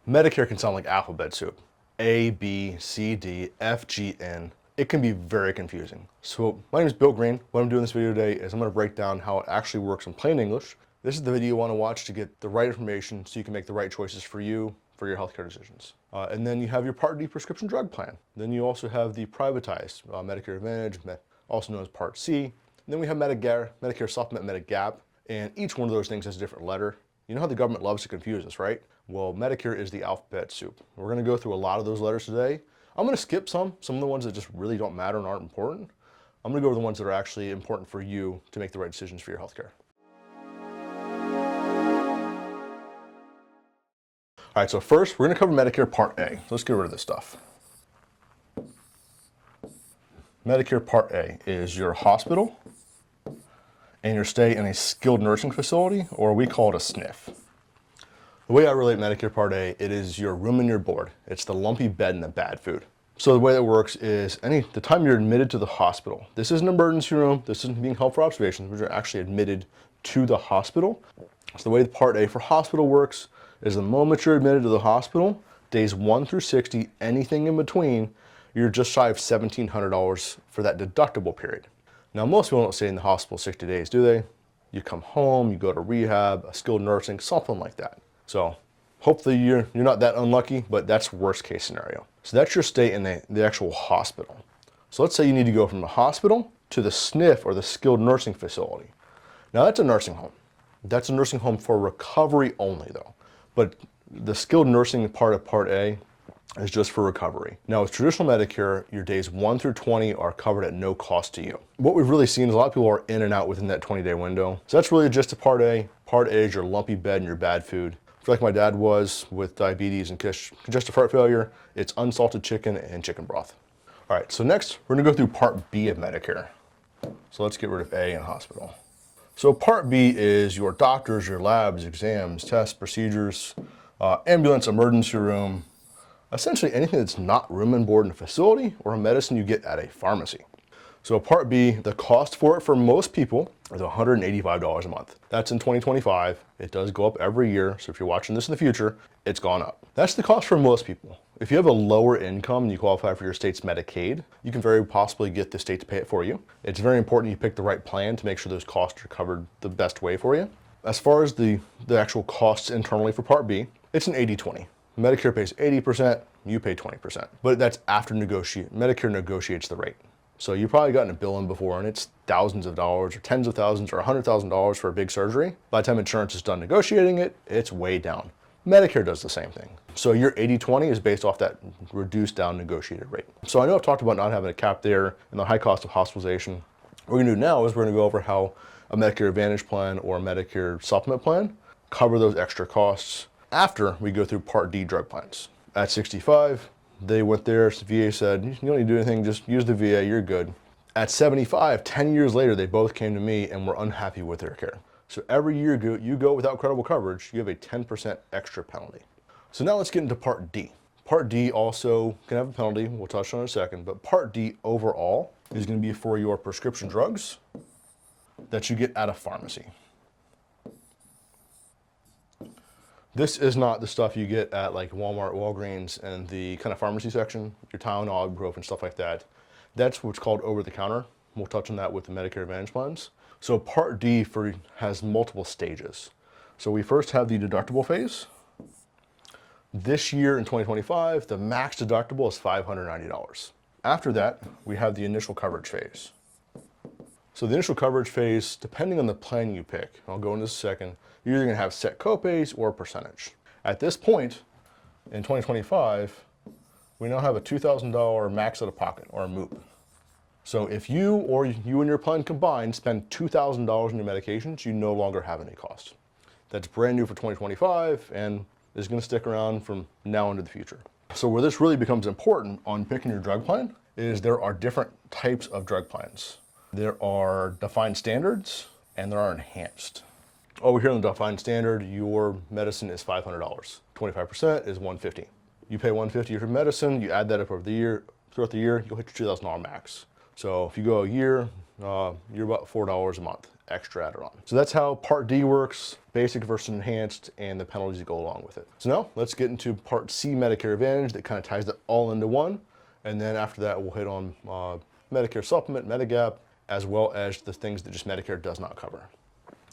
Medicare can sound like alphabet soup. A, B, C, D, F, G, N. It can be very confusing. So my name is Bill Green. What I'm doing in this video today is I'm going to break down how it actually works in plain English. This is the video you want to watch to get the right information so you can make the right choices for you, for your healthcare decisions. And then you have your Part D prescription drug plan. Then you also have the privatized Medicare Advantage, also known as Part C. And then we have Medicare Supplement, Medigap, and each one of those things has a different letter. You know how the government loves to confuse us, right? Well, Medicare is the alphabet soup. We're going to go through a lot of those letters today. I'm going to skip some of the ones that just really don't matter and aren't important. I'm going to go over the ones that are actually important for you to make the right decisions for your healthcare. All right, so first we're going to cover Medicare Part A. Let's get rid of this stuff. Medicare Part A is your hospital and your stay in a skilled nursing facility, or we call it a SNF. The way I relate Medicare Part A, it is your room and your board. It's the lumpy bed and the bad food. So the way that works is the time you're admitted to the hospital. This is an emergency room. This isn't being held for observations, but you're actually admitted to the hospital. So the way the Part A for hospital works is the moment you're admitted to the hospital, days 1 through 60, anything in between, you're just shy of $1,700 for that deductible period. Now, most people don't stay in the hospital 60 days, do they? You come home, you go to rehab, a skilled nursing, something like that. So hopefully you're not that unlucky, but that's worst case scenario. So that's your stay in the actual hospital. So let's say you need to go from the hospital to the SNF, or the skilled nursing facility. Now that's a nursing home. That's a nursing home for recovery only though. But the skilled nursing part of Part A is just for recovery. Now with traditional Medicare, your days 1 through 20 are covered at no cost to you. What we've really seen is a lot of people are in and out within that 20-day window. So that's really just a Part A. Part A is your lumpy bed and your bad food. I feel like my dad was with diabetes and congestive heart failure. It's unsalted chicken and chicken broth. All right, so next we're gonna go through Part B of Medicare. So let's get rid of A in hospital. So Part B is your doctors, your labs, exams, tests, procedures, ambulance, emergency room, essentially anything that's not room and board in a facility or a medicine you get at a pharmacy. So Part B, the cost for it for most people is $185 a month. That's in 2025. It does go up every year. So if you're watching this in the future, it's gone up. That's the cost for most people. If you have a lower income and you qualify for your state's Medicaid, you can very possibly get the state to pay it for you. It's very important you pick the right plan to make sure those costs are covered the best way for you. As far as the actual costs internally for Part B, it's an 80-20. Medicare pays 80%, you pay 20%. But that's after Medicare negotiates the rate. So you've probably gotten a bill in before and it's thousands of dollars or tens of thousands or $100,000 for a big surgery. By the time insurance is done negotiating it, it's way down. Medicare does the same thing. So your 80-20 is based off that reduced down negotiated rate. So I know I've talked about not having a cap there and the high cost of hospitalization. What we're gonna do now is we're gonna go over how a Medicare Advantage plan or a Medicare Supplement plan cover those extra costs after we go through Part D drug plans. At 65, they went there, the VA said, you don't need to do anything, just use the VA, you're good. At 75, 10 years later, they both came to me and were unhappy with their care. So every year you go without credible coverage, you have a 10% extra penalty. So now let's get into Part D. Part D also can have a penalty, we'll touch on it in a second, but Part D overall is gonna be for your prescription drugs that you get at a pharmacy. This is not the stuff you get at like Walmart, Walgreens, and the kind of pharmacy section, your Tylenol, ibuprofen, stuff like that. That's what's called over-the-counter. We'll touch on that with the Medicare Advantage plans. So Part D has multiple stages. So we first have the deductible phase. This year in 2025, the max deductible is $590. After that, we have the initial coverage phase. So the initial coverage phase, depending on the plan you pick, I'll go into this in a second, you're either gonna have set copays or a percentage. At this point, in 2025, we now have a $2,000 max out of pocket, or a MOOP. So if you or you and your plan combined spend $2,000 in your medications, you no longer have any cost. That's brand new for 2025 and is gonna stick around from now into the future. So where this really becomes important on picking your drug plan is there are different types of drug plans. There are defined standards and there are enhanced. Over here on the defined standard, your medicine is $500. 25% is $150. You pay $150 for medicine, you add that up over the year, throughout the year, you'll hit your $2,000 max. So if you go a year, you're about $4 a month extra added on. So that's how Part D works, basic versus enhanced, and the penalties that go along with it. So now let's get into Part C Medicare Advantage that kind of ties it all into one. And then after that, we'll hit on Medicare Supplement, Medigap, as well as the things that just Medicare does not cover.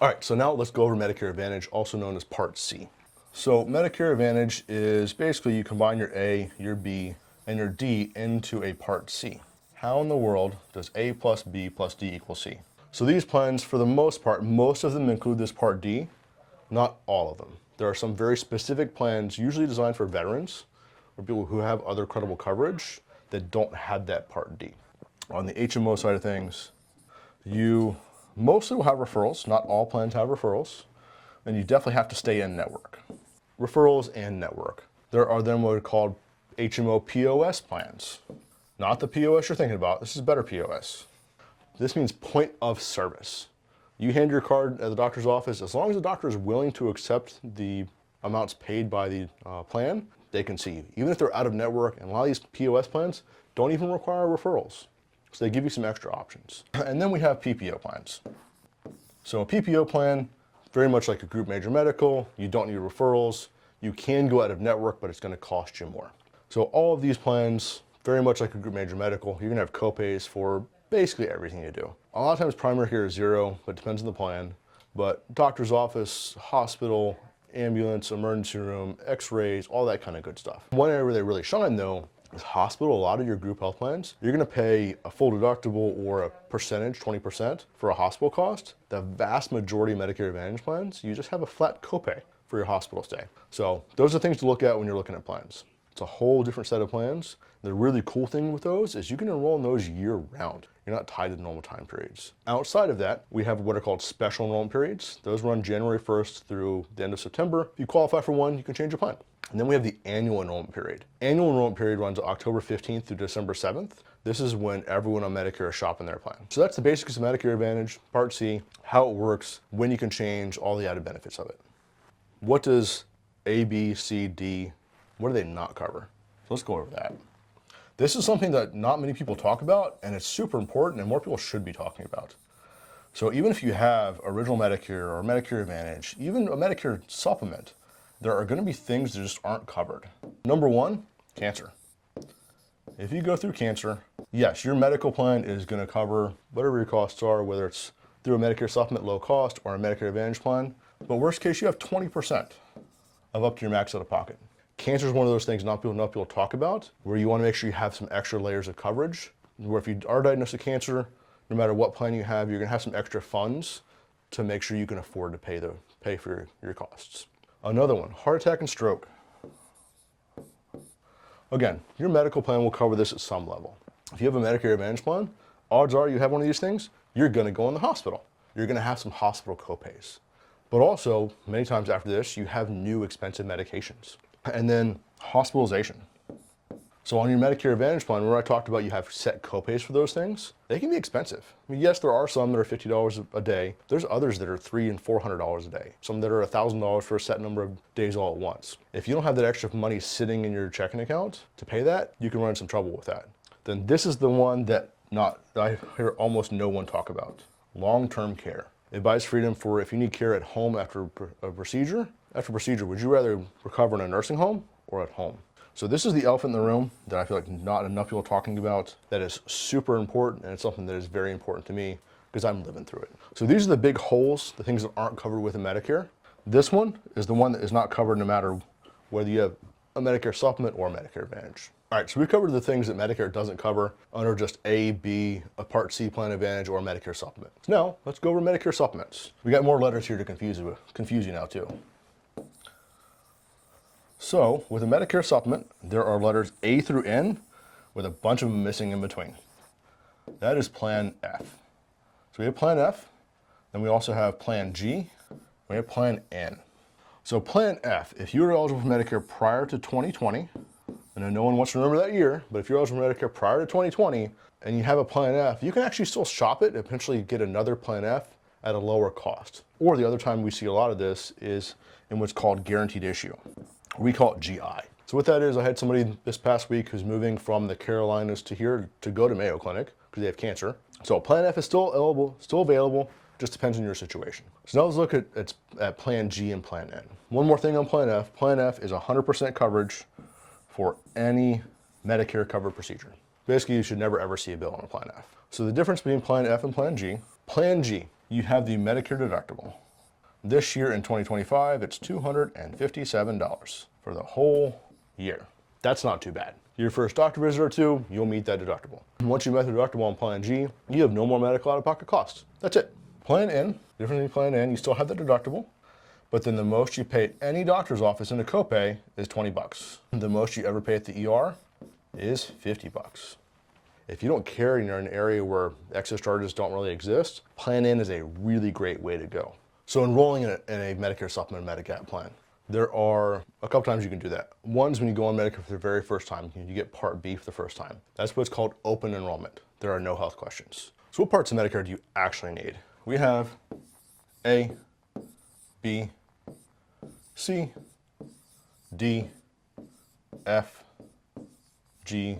All right, so now let's go over Medicare Advantage, also known as Part C. So Medicare Advantage is basically you combine your A, your B, and your D into a Part C. How in the world does A plus B plus D equal C? So these plans, for the most part, most of them include this Part D, not all of them. There are some very specific plans, usually designed for veterans or people who have other credible coverage that don't have that Part D. On the HMO side of things, you mostly will have referrals. Not all plans have referrals, and you definitely have to stay in network. Referrals and network. There are then what are called HMO POS plans. Not the POS you're thinking about. This is better POS. This means point of service. You hand your card at the doctor's office. As long as the doctor is willing to accept the amounts paid by the plan, they can see you. Even if they're out of network, and a lot of these POS plans don't even require referrals. So they give you some extra options. And then we have PPO plans. So a PPO plan, very much like a group major medical, you don't need referrals. You can go out of network, but it's gonna cost you more. So all of these plans, very much like a group major medical, you're gonna have copays for basically everything you do. A lot of times primary care is zero, but it depends on the plan. But doctor's office, hospital, ambulance, emergency room, x-rays, all that kind of good stuff. One area where they really shine though is hospital. A lot of your group health plans, you're gonna pay a full deductible or a percentage, 20% for a hospital cost. The vast majority of Medicare Advantage plans, you just have a flat copay for your hospital stay. So those are things to look at when you're looking at plans. It's a whole different set of plans. The really cool thing with those is you can enroll in those year round. You're not tied to normal time periods. Outside of that, we have what are called special enrollment periods. Those run January 1st through the end of September. If you qualify for one, you can change your plan. And then we have the annual enrollment period. Annual enrollment period runs October 15th through December 7th. This is when everyone on Medicare is shopping their plan. So that's the basics of Medicare Advantage, Part C, how it works, when you can change, all the added benefits of it. What does A, B, C, D, what do they not cover? So let's go over that. This is something that not many people talk about, and it's super important and more people should be talking about. So even if you have original Medicare or Medicare Advantage, even a Medicare supplement, there are gonna be things that just aren't covered. Number one, cancer. If you go through cancer, yes, your medical plan is gonna cover whatever your costs are, whether it's through a Medicare supplement low cost or a Medicare Advantage plan, but worst case, you have 20% of up to your max out of pocket. Cancer is one of those things not people talk about, where you want to make sure you have some extra layers of coverage, where if you are diagnosed with cancer, no matter what plan you have, you're going to have some extra funds to make sure you can afford to pay for your costs. Another one, heart attack and stroke. Again, your medical plan will cover this at some level. If you have a Medicare Advantage plan, odds are you have one of these things, you're going to go in the hospital. You're going to have some hospital copays. But also, many times after this, you have new expensive medications. And then hospitalization. So on your Medicare Advantage plan, where I talked about you have set copays for those things, they can be expensive. I mean, yes, there are some that are $50 a day. There's others that are $300 and $400 a day. Some that are $1,000 for a set number of days all at once. If you don't have that extra money sitting in your checking account to pay that, you can run into some trouble with that. Then this is the one that I hear almost no one talk about. Long-term care. It buys freedom for if you need care at home after a procedure. After procedure, would you rather recover in a nursing home or at home? So this is the elephant in the room that I feel like not enough people are talking about, that is super important, and it's something that is very important to me because I'm living through it. So these are the big holes, the things that aren't covered within Medicare. This one is the one that is not covered no matter whether you have a Medicare supplement or a Medicare Advantage. All right, so we covered the things that Medicare doesn't cover under just A, B, a Part C plan Advantage, or a Medicare supplement. So now, let's go over Medicare supplements. We got more letters here to confuse you now too. So with a Medicare supplement, there are letters A through N with a bunch of them missing in between. That is Plan F. So we have Plan F, then we also have Plan G, we have Plan N. So Plan F, if you were eligible for Medicare prior to 2020, and I know no one wants to remember that year, but if you're eligible for Medicare prior to 2020 and you have a Plan F, you can actually still shop it and potentially get another Plan F at a lower cost. Or the other time we see a lot of this is in what's called guaranteed issue. We call it GI. So what that is, I had somebody this past week who's moving from the Carolinas to here to go to Mayo Clinic because they have cancer. So Plan F is still available, Just depends on your situation. So now let's look at Plan G and Plan N. One more thing on Plan F. Plan F is 100% coverage for any Medicare covered procedure. Basically, you should never ever see a bill on a Plan F. So the difference between Plan F and Plan G, you have the Medicare deductible. This year in 2025, it's $257 for the whole year. That's not too bad. Your first doctor visit or two, you'll meet that deductible. Once you met the deductible on Plan G, you have no more medical out-of-pocket costs. That's it. Plan N, different than Plan N, you still have the deductible, but then the most you pay at any doctor's office in a copay is 20 bucks. The most you ever pay at the ER is 50 bucks. If you don't care and you're in an area where excess charges don't really exist, Plan N is a really great way to go. So enrolling in a Medicare Supplement Medigap plan, there are a couple times you can do that. One's when you go on Medicare for the very first time, you get Part B for the first time. That's what's called open enrollment. There are no health questions. So what parts of Medicare do you actually need? We have A, B, C, D, F, G,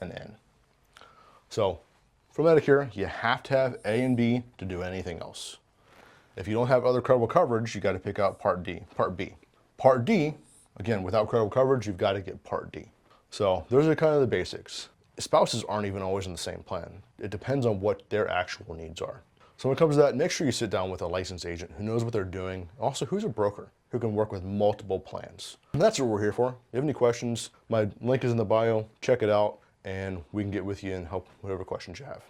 and N. So for Medicare, you have to have A and B to do anything else. If you don't have other credible coverage, you got to pick out Part D, Part B. Part D, again, without credible coverage, you've got to get Part D. So those are kind of the basics. Spouses aren't even always in the same plan. It depends on what their actual needs are. So when it comes to that, make sure you sit down with a licensed agent who knows what they're doing. Also, who's a broker who can work with multiple plans. And that's what we're here for. If you have any questions, my link is in the bio. Check it out, and we can get with you and help whatever questions you have.